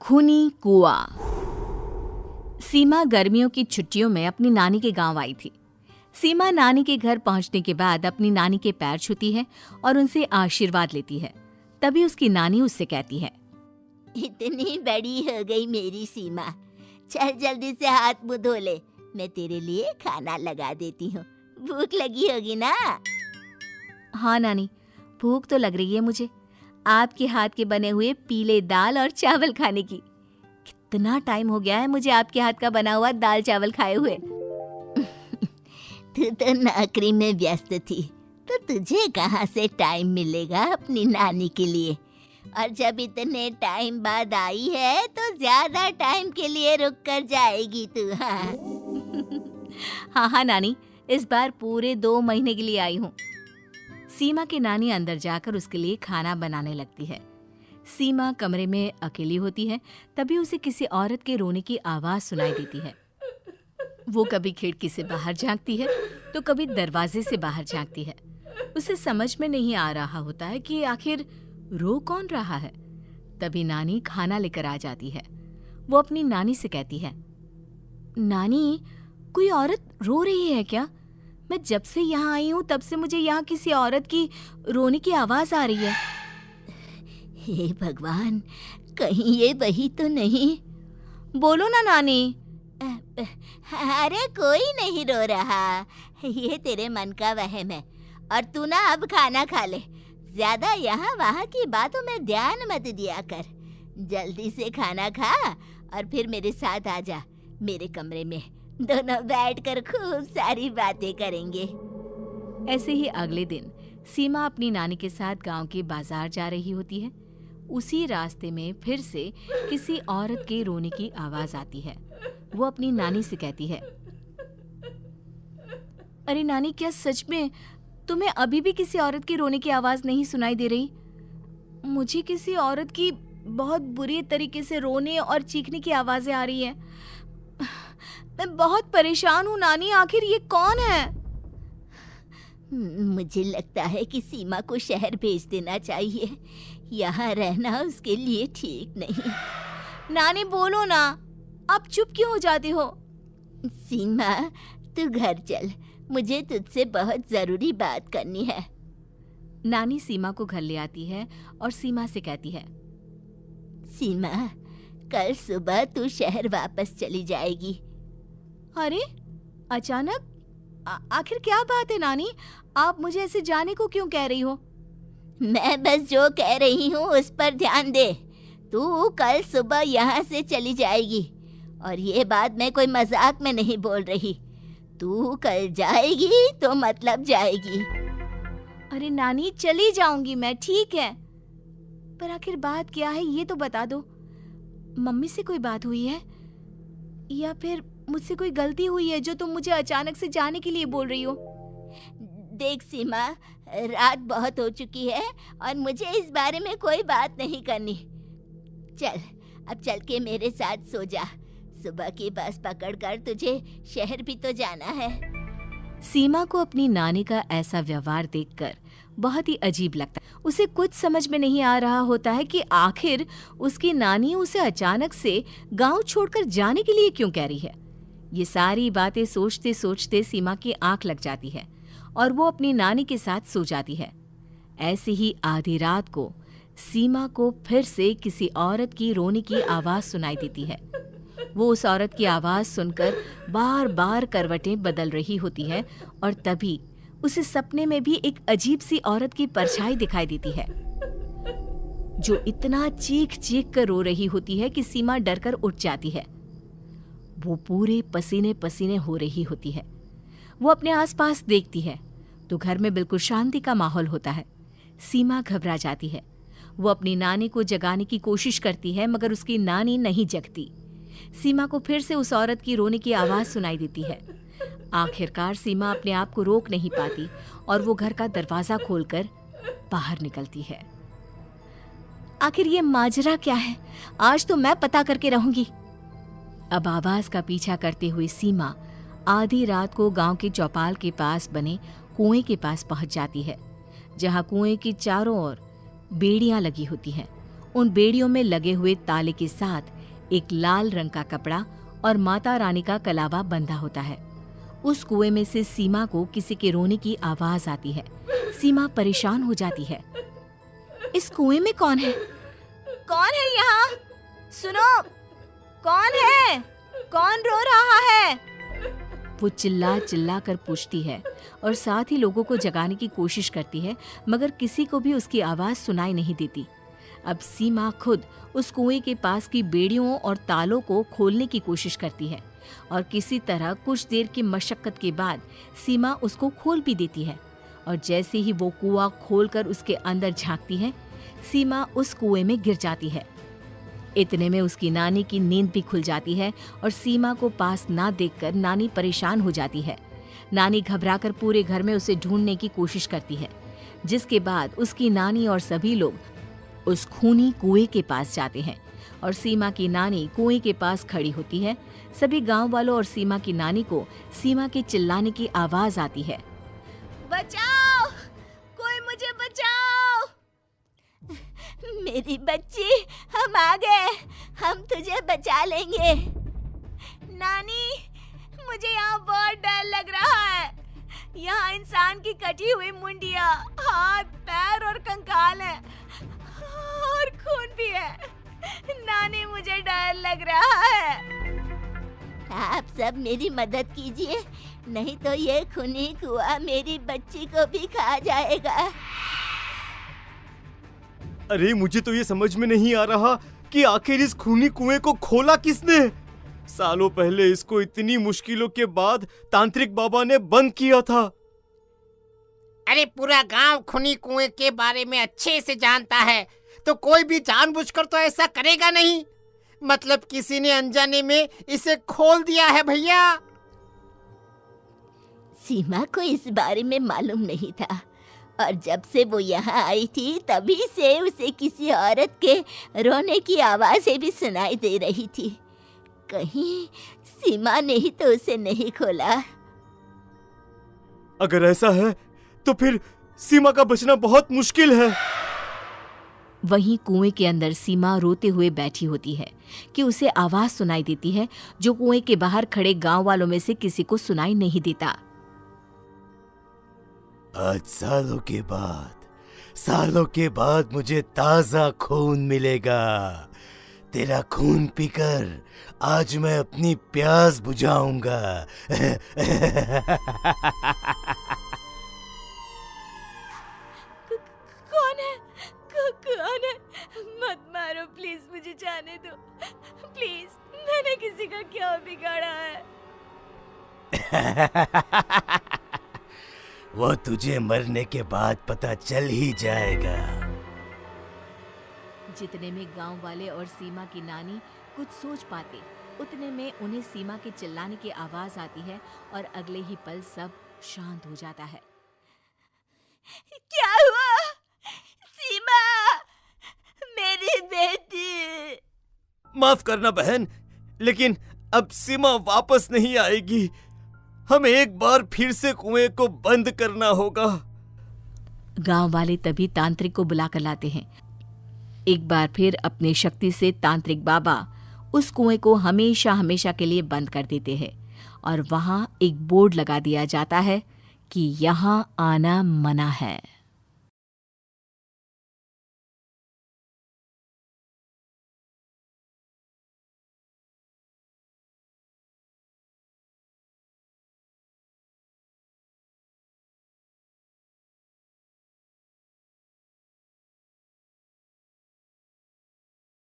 खूनी कुआं। सीमा गर्मियों की छुट्टियों में अपनी नानी के गांव आई थी। सीमा नानी के घर पहुंचने के बाद अपनी नानी के पैर छूती है और उनसे आशीर्वाद लेती है। तभी उसकी नानी उससे कहती है, इतनी बड़ी हो गई मेरी सीमा, चल जल्दी से हाथ मुंह धो ले, मैं तेरे लिए खाना लगा देती हूँ। भूख लगी होगी ना? हाँ नानी, भूख तो लग रही है मुझे, आपके हाथ के बने हुए पीले दाल और चावल खाने की। कितना टाइम हो गया है मुझे आपके हाथ का बना हुआ दाल चावल खाए हुए। तू तो नौकरी में व्यस्त थी, तो तुझे कहाँ से टाइम मिलेगा अपनी नानी के लिए? और जब इतने टाइम बाद आई है तो ज्यादा टाइम के लिए रुक कर जाएगी तू। हाँ नानी, इस बार पूरे 2 महीने के लिए आई हूँ। सीमा की नानी अंदर जाकर उसके लिए खाना बनाने लगती है। सीमा कमरे में अकेली होती है, तभी उसे किसी औरत के रोने की आवाज सुनाई देती है। वो कभी खिड़की से बाहर झांकती है तो कभी दरवाजे से बाहर झांकती है। उसे समझ में नहीं आ रहा होता है कि आखिर रो कौन रहा है। तभी नानी खाना लेकर आ जाती है। वो अपनी नानी से कहती है, नानी, कोई औरत रो रही है क्या? मैं जब से यहाँ आई हूँ तब से मुझे यहाँ किसी औरत की रोने की आवाज आ रही है। हे भगवान, कहीं ये वही तो नहीं? बोलो ना नानी। अरे कोई नहीं रो रहा, ये तेरे मन का वहम है। और तू ना अब खाना खा ले, ज्यादा यहाँ वहाँ की बातों में ध्यान मत दिया कर। जल्दी से खाना खा और फिर मेरे साथ आ जा मेरे कमरे में, दोनों बैठकर खूब सारी बातें करेंगे। ऐसे ही अगले दिन सीमा अपनी नानी के साथ गांव के बाजार जा रही होती है। उसी रास्ते में फिर से किसी औरत के रोने की आवाज आती है। वो अपनी नानी से कहती है, अरे नानी, क्या सच में तुम्हें अभी भी किसी औरत की रोने की आवाज नहीं सुनाई दे रही? मुझे किसी औरत की बहुत बुरी तरीके से रोने और चीखने की आवाजें आ रही है। मैं बहुत परेशान हूँ नानी, आखिर ये कौन है? मुझे लगता है कि सीमा को शहर भेज देना चाहिए, यहाँ रहना उसके लिए ठीक नहीं। नानी बोलो ना, आप चुप क्यों हो जाते हो? सीमा, तू घर चल, मुझे तुझसे बहुत जरूरी बात करनी है। नानी सीमा को घर ले आती है और सीमा से कहती है, सीमा, कल सुबह तू शहर वापस चली जाएगी। अरे अचानक? आखिर क्या बात है नानी, आप मुझे ऐसे जाने को क्यों कह रही हो? मैं बस जो कह रही हूँ उस पर ध्यान दे। तू कल सुबह यहाँ से चली जाएगी, और ये बात मैं कोई मजाक में नहीं बोल रही। तू कल जाएगी तो मतलब जाएगी। अरे नानी, चली जाऊंगी मैं, ठीक है, पर आखिर बात क्या है ये तो बता दो। मम्मी से कोई बात हुई है या फिर मुझसे कोई गलती हुई है जो तुम मुझे अचानक से जाने के लिए बोल रही हो? देख सीमा, रात बहुत हो चुकी है और मुझे इस बारे में कोई बात नहीं करनी। चल, अब चल के मेरे साथ सो जा। सुबह की बस पकड़कर तुझे शहर भी तो जाना है। सीमा को अपनी नानी का ऐसा व्यवहार देखकर बहुत ही अजीब लगता है। उसे कुछ समझ में नहीं आ रहा होता है कि आखिर उसकी नानी उसे अचानक से गांव छोड़कर जाने के लिए क्यों कह रही है। ये सारी बातें सोचते सोचते सीमा की आंख लग जाती है और वो अपनी नानी के साथ सो जाती है। ऐसे ही आधी रात को सीमा को फिर से किसी औरत की रोने की आवाज सुनाई देती है। वो उस औरत की आवाज सुनकर बार बार करवटें बदल रही होती है और तभी उसे सपने में भी एक अजीब सी औरत की परछाई दिखाई देती है, जो इतना चीख चीख कर रो रही होती है कि सीमा डरकर उठ जाती है। वो पूरे पसीने पसीने हो रही होती है। वो अपने आसपास देखती है तो घर में बिल्कुल शांति का माहौल होता है। सीमा घबरा जाती है। वो अपनी नानी को जगाने की कोशिश करती है, मगर उसकी नानी नहीं जगती। सीमा को फिर से उस औरत की रोने की आवाज सुनाई देती है। आखिरकार सीमा अपने आप को रोक नहीं पाती और वो घर का दरवाजा खोलकर बाहर निकलती है। आखिर ये माजरा क्या है? आज तो मैं पता करके रहूंगी। अब आवाज का पीछा करते हुए सीमा आधी रात को गांव के चौपाल के पास बने कुएं के पास पहुंच जाती है, जहां कुएं की चारों ओर बेड़ियां लगी होती हैं उन बेड़ियों में लगे हुए ताले के साथ एक लाल रंग का कपड़ा और माता रानी का कलावा बंधा होता है। उस कुएं में से सीमा को किसी के रोने की आवाज आती है। सीमा परेशान हो जाती है। इस कुएं में कौन है? कौन है यहाँ? सुनो, कौन है? कौन रो रहा है? वो चिल्ला चिल्ला कर पूछती है और साथ ही लोगों को जगाने की कोशिश करती है, मगर किसी को भी उसकी आवाज सुनाई नहीं देती। अब सीमा खुद उस कुएं के पास की बेड़ियों और तालों को खोलने की कोशिश करती है और किसी तरह कुछ देर की मशक्कत के बाद सीमा उसको खोल भी देती है। और जैसे ही वो कुआं खोलकर उसके अंदर झांकती है, सीमा उस कुएं में गिर जाती है। इतने में उसकी नानी की नींद भी खुल जाती है और सीमा को पास ना देखकर नानी परेशान हो जाती है। नानी घबराकर पूरे घर में उसे ढूंढने की कोशिश करती है, जिसके बाद उसकी नानी और सभी लोग उस खूनी कुएं के पास जाते हैं और सीमा की नानी कुएं के पास खड़ी होती है। सभी गांव वालों और सीमा की नानी को सीमा के चिल्लाने की आवाज आती है, बचाओ, कोई मुझे बचाओ। मेरी बच्ची, हम आ गए, हम तुझे बचा लेंगे। नानी, मुझे यहाँ बहुत डर लग रहा है। यहाँ इंसान की कटी हुई मुंडियाँ, हाथ, पैर और कंकाल हैं और खून भी है। नानी, मुझे डर लग रहा है। आप सब मेरी मदद कीजिए, नहीं तो ये खूनी कुआं मेरी बच्ची को भी खा जाएगा। अरे मुझे तो ये समझ में नहीं आ रहा कि आखिर इस खूनी कुएं को खोला किसने। सालों पहले इसको इतनी मुश्किलों के बाद तांत्रिक बाबा ने बंद किया था। अरे पूरा गांव खूनी कुएं के बारे में अच्छे से जानता है, तो कोई भी जानबूझकर तो ऐसा करेगा नहीं। मतलब किसी ने अनजाने में इसे खोल दिया है भैया। सीमा को इस बारे में मालूम नहीं था और जब से वो यहाँ आई थी तभी से उसे किसी औरत के रोने की आवाज़ें भी सुनाई दे रही थी। कहीं सीमा ने ही तो उसे नहीं खोला। अगर ऐसा है तो फिर सीमा का बचना बहुत मुश्किल है। वहीं कुएं के अंदर सीमा रोते हुए बैठी होती है कि उसे आवाज सुनाई देती है जो कुएं के बाहर खड़े गांव वालों में से किसी को सुनाई नहीं देता। आज सालों के बाद मुझे ताजा खून मिलेगा। तेरा खून पीकर आज मैं अपनी प्यास बुझाऊंगा। कौन है? मत मारो प्लीज, मुझे जाने दो प्लीज। मैंने किसी का क्या बिगाड़ा है? वो तुझे मरने के बाद पता चल ही जाएगा। जितने में गांव वाले और सीमा की नानी कुछ सोच पाते, उतने में उन्हें सीमा के चिल्लाने की आवाज आती है और अगले ही पल सब शांत हो जाता है। क्या हुआ? सीमा, मेरी बेटी। माफ करना बहन, लेकिन अब सीमा वापस नहीं आएगी। हमें एक बार फिर से कुएं को बंद करना होगा। गांव वाले तभी तांत्रिक को बुला कर लाते हैं। एक बार फिर अपनी शक्ति से तांत्रिक बाबा उस कुएं को हमेशा हमेशा के लिए बंद कर देते हैं और वहां एक बोर्ड लगा दिया जाता है कि यहाँ आना मना है।